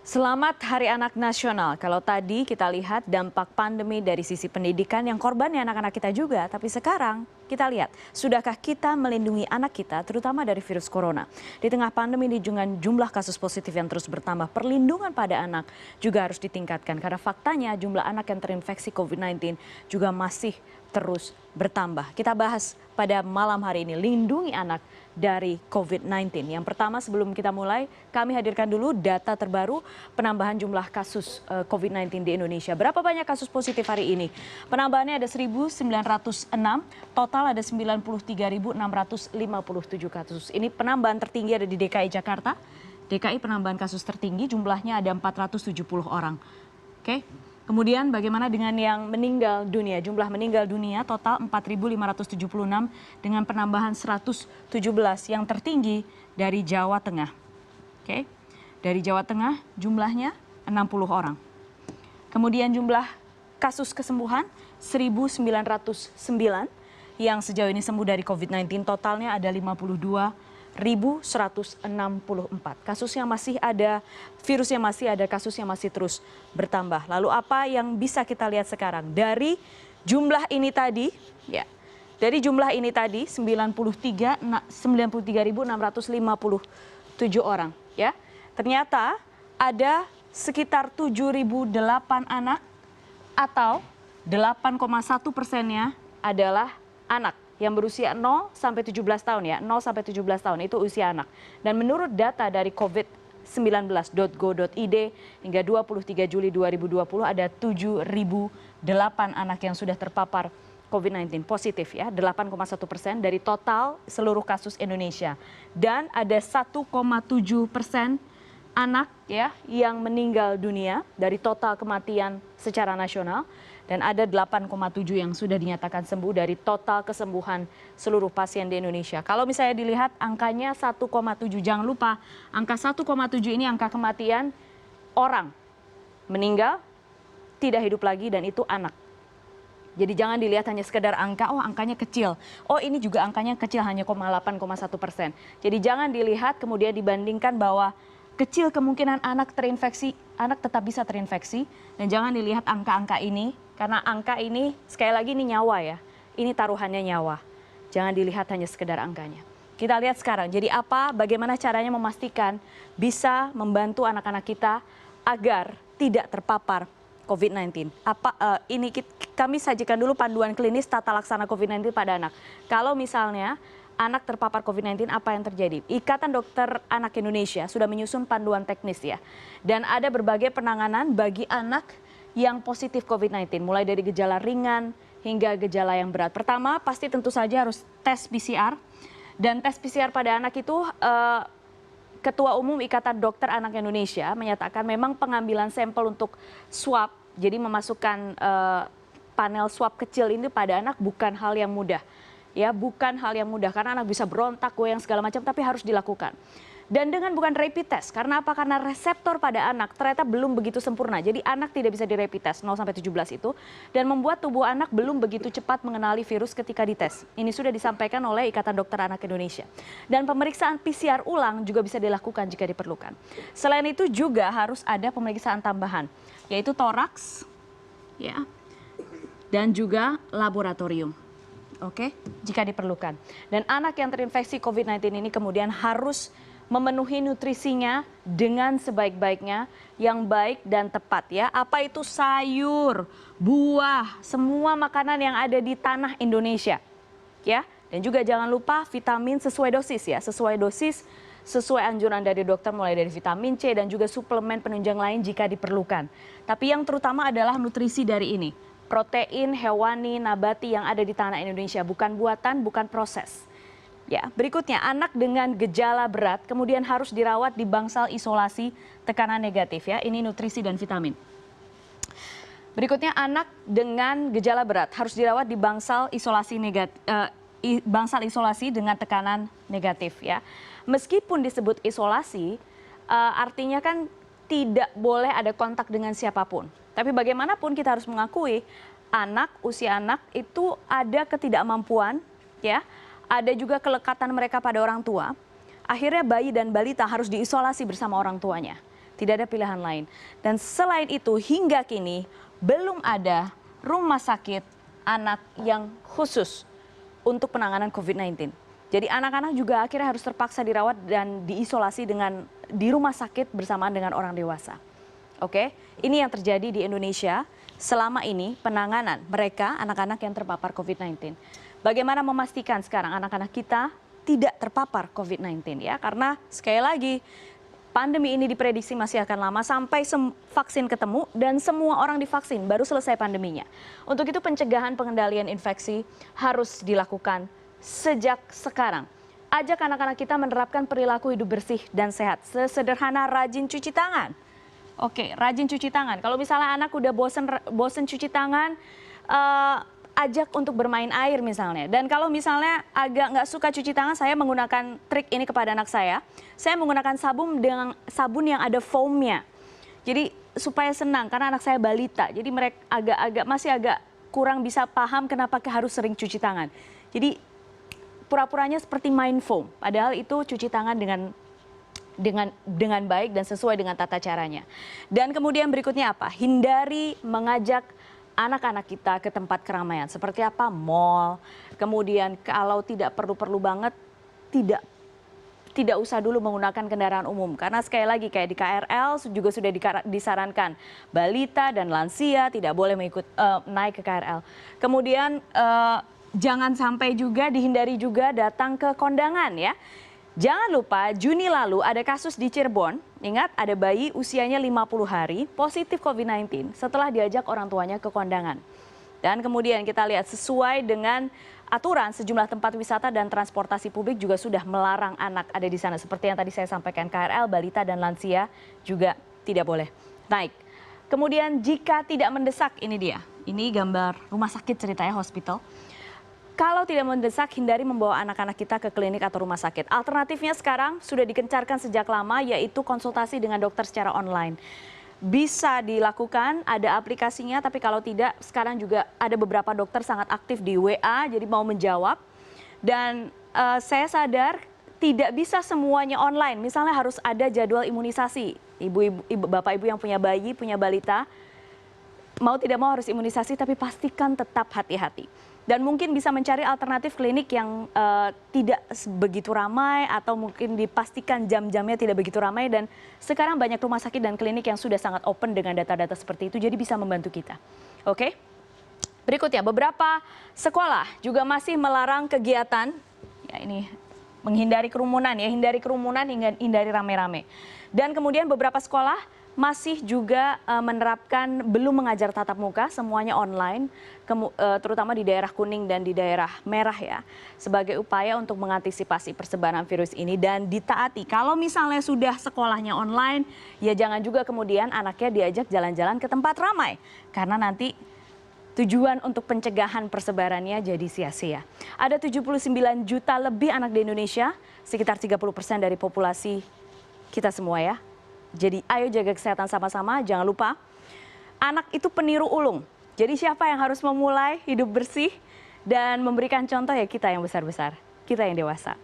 Selamat Hari Anak Nasional. Kalau tadi kita lihat dampak pandemi dari sisi pendidikan yang korbannya anak-anak kita juga, tapi sekarang kita lihat, sudahkah kita melindungi anak kita terutama dari virus corona? Di tengah pandemi dengan jumlah kasus positif yang terus bertambah, perlindungan pada anak juga harus ditingkatkan karena faktanya jumlah anak yang terinfeksi COVID-19 juga masih terus bertambah. Kita bahas pada malam hari ini, lindungi anak dari COVID-19. Yang pertama sebelum kita mulai, kami hadirkan dulu data terbaru penambahan jumlah kasus COVID-19 di Indonesia. Berapa banyak kasus positif hari ini? Penambahannya ada 1.906, total ada 93.657 kasus. Ini penambahan tertinggi ada di DKI Jakarta. DKI penambahan kasus tertinggi, jumlahnya ada 470 orang. Oke. Kemudian bagaimana dengan yang meninggal dunia? Jumlah meninggal dunia total 4.576 dengan penambahan 117 yang tertinggi dari Jawa Tengah. Oke. Dari Jawa Tengah jumlahnya 60 orang. Kemudian jumlah kasus kesembuhan 1.909 yang sejauh ini sembuh dari COVID-19, totalnya ada 52.164. Kasusnya masih ada, virusnya masih ada, kasusnya masih terus bertambah. Lalu apa yang bisa kita lihat sekarang? Dari jumlah ini tadi, ya, dari jumlah ini tadi 93.657 orang, ya. Ternyata ada sekitar 7.008 anak atau 8,1%-nya adalah anak yang berusia 0 sampai 17 tahun ya, 0 sampai 17 tahun itu usia anak. Dan menurut data dari covid19.go.id hingga 23 Juli 2020 ada 7.008 anak yang sudah terpapar COVID-19 positif ya, 8,1% dari total seluruh kasus Indonesia. Dan ada 1,7% anak ya yang meninggal dunia dari total kematian secara nasional. Dan ada 8,7 yang sudah dinyatakan sembuh dari total kesembuhan seluruh pasien di Indonesia. Kalau misalnya dilihat angkanya 1,7, jangan lupa angka 1,7 ini angka kematian orang meninggal, tidak hidup lagi dan itu anak. Jadi jangan dilihat hanya sekedar angka, oh angkanya kecil. Oh ini juga angkanya kecil hanya 8,1%. Jadi jangan dilihat kemudian dibandingkan bahwa kecil kemungkinan anak terinfeksi, anak tetap bisa terinfeksi. Dan jangan dilihat angka-angka ini, karena angka ini sekali lagi ini nyawa ya. Ini taruhannya nyawa. Jangan dilihat hanya sekedar angkanya. Kita lihat sekarang, jadi apa, bagaimana caranya memastikan bisa membantu anak-anak kita agar tidak terpapar COVID-19. Ini kami sajikan dulu panduan klinis tata laksana COVID-19 pada anak. Kalau misalnya anak terpapar COVID-19, apa yang terjadi? Ikatan Dokter Anak Indonesia sudah menyusun panduan teknis ya. Dan ada berbagai penanganan bagi anak yang positif COVID-19. Mulai dari gejala ringan hingga gejala yang berat. Pertama, pasti tentu saja harus tes PCR. Dan tes PCR pada anak itu, Ketua Umum Ikatan Dokter Anak Indonesia menyatakan memang pengambilan sampel untuk swab, jadi memasukkan panel swab kecil ini pada anak bukan hal yang mudah. Ya, bukan hal yang mudah karena anak bisa berontak, goyang segala macam, tapi harus dilakukan. Dan dengan bukan rapid test, karena apa? Karena reseptor pada anak ternyata belum begitu sempurna. Jadi anak tidak bisa di rapid test 0 sampai 17 itu dan membuat tubuh anak belum begitu cepat mengenali virus ketika dites. Ini sudah disampaikan oleh Ikatan Dokter Anak Indonesia. Dan pemeriksaan PCR ulang juga bisa dilakukan jika diperlukan. Selain itu juga harus ada pemeriksaan tambahan, yaitu toraks, ya, dan juga laboratorium. Oke, jika diperlukan. Dan anak yang terinfeksi COVID-19 ini kemudian harus memenuhi nutrisinya dengan sebaik-baiknya, yang baik dan tepat ya. Apa itu sayur, buah, semua makanan yang ada di tanah Indonesia. Ya, dan juga jangan lupa vitamin sesuai dosis ya, sesuai dosis, sesuai anjuran dari dokter mulai dari vitamin C dan juga suplemen penunjang lain jika diperlukan. Tapi yang terutama adalah nutrisi dari ini. Protein hewani, nabati yang ada di tanah Indonesia, bukan buatan, bukan proses. Ya, berikutnya anak dengan gejala berat kemudian harus dirawat di bangsal isolasi tekanan negatif ya. Ini nutrisi dan vitamin. Berikutnya anak dengan gejala berat harus dirawat di bangsal isolasi dengan tekanan negatif ya. Meskipun disebut isolasi, artinya kan tidak boleh ada kontak dengan siapapun. Tapi bagaimanapun kita harus mengakui anak, usia anak itu ada ketidakmampuan, ya, ada juga kelekatan mereka pada orang tua. Akhirnya bayi dan balita harus diisolasi bersama orang tuanya. Tidak ada pilihan lain. Dan selain itu hingga kini belum ada rumah sakit anak yang khusus untuk penanganan COVID-19. Jadi anak-anak juga akhirnya harus terpaksa dirawat dan diisolasi di rumah sakit bersamaan dengan orang dewasa. Oke, ini yang terjadi di Indonesia selama ini penanganan mereka anak-anak yang terpapar COVID-19. Bagaimana memastikan sekarang anak-anak kita tidak terpapar COVID-19 ya? Karena sekali lagi pandemi ini diprediksi masih akan lama sampai vaksin ketemu dan semua orang divaksin baru selesai pandeminya. Untuk itu pencegahan pengendalian infeksi harus dilakukan sejak sekarang. Ajak anak-anak kita menerapkan perilaku hidup bersih dan sehat. Sesederhana rajin cuci tangan. Oke, rajin cuci tangan. Kalau misalnya anak udah bosen cuci tangan, ajak untuk bermain air misalnya. Dan kalau misalnya agak nggak suka cuci tangan, saya menggunakan trik ini kepada anak saya. Saya menggunakan sabun yang ada foamnya. Jadi supaya senang, karena anak saya balita. Jadi mereka masih agak kurang bisa paham kenapa harus sering cuci tangan. Jadi pura-puranya seperti main foam. Padahal itu cuci tangan dengan baik dan sesuai dengan tata caranya. Dan kemudian berikutnya apa? Hindari mengajak anak-anak kita ke tempat keramaian seperti apa? Mall. Kemudian kalau tidak perlu-perlu banget tidak usah dulu menggunakan kendaraan umum karena sekali lagi kayak di KRL juga sudah disarankan balita dan lansia tidak boleh naik ke KRL. Kemudian jangan sampai juga dihindari juga datang ke kondangan ya. Jangan lupa Juni lalu ada kasus di Cirebon, ingat ada bayi usianya 50 hari positif COVID-19 setelah diajak orang tuanya ke kondangan. Dan kemudian kita lihat sesuai dengan aturan sejumlah tempat wisata dan transportasi publik juga sudah melarang anak ada di sana. Seperti yang tadi saya sampaikan KRL, balita dan lansia juga tidak boleh naik. Kemudian jika tidak mendesak, ini dia, ini gambar rumah sakit ceritanya hospital. Kalau tidak mendesak, hindari membawa anak-anak kita ke klinik atau rumah sakit. Alternatifnya sekarang sudah digencarkan sejak lama, yaitu konsultasi dengan dokter secara online. Bisa dilakukan, ada aplikasinya, tapi kalau tidak, sekarang juga ada beberapa dokter sangat aktif di WA, jadi mau menjawab. Dan saya sadar tidak bisa semuanya online, misalnya harus ada jadwal imunisasi. Bapak ibu yang punya bayi, punya balita, mau tidak mau harus imunisasi, tapi pastikan tetap hati-hati. Dan mungkin bisa mencari alternatif klinik yang tidak begitu ramai atau mungkin dipastikan jam-jamnya tidak begitu ramai. Dan sekarang banyak rumah sakit dan klinik yang sudah sangat open dengan data-data seperti itu, jadi bisa membantu kita. Oke? Berikutnya, beberapa sekolah juga masih melarang kegiatan, ya ini menghindari kerumunan ya, hindari kerumunan hingga hindari rame-rame. Dan kemudian beberapa sekolah masih juga menerapkan belum mengajar tatap muka, semuanya online, terutama di daerah kuning dan di daerah merah ya, sebagai upaya untuk mengantisipasi persebaran virus ini dan ditaati. Kalau misalnya sudah sekolahnya online, ya jangan juga kemudian anaknya diajak jalan-jalan ke tempat ramai, karena nanti tujuan untuk pencegahan persebarannya jadi sia-sia. Ada 79 juta lebih anak di Indonesia, sekitar 30% dari populasi kita semua ya. Jadi ayo jaga kesehatan sama-sama, jangan lupa anak itu peniru ulung. Jadi siapa yang harus memulai hidup bersih dan memberikan contoh ya kita yang besar-besar, kita yang dewasa.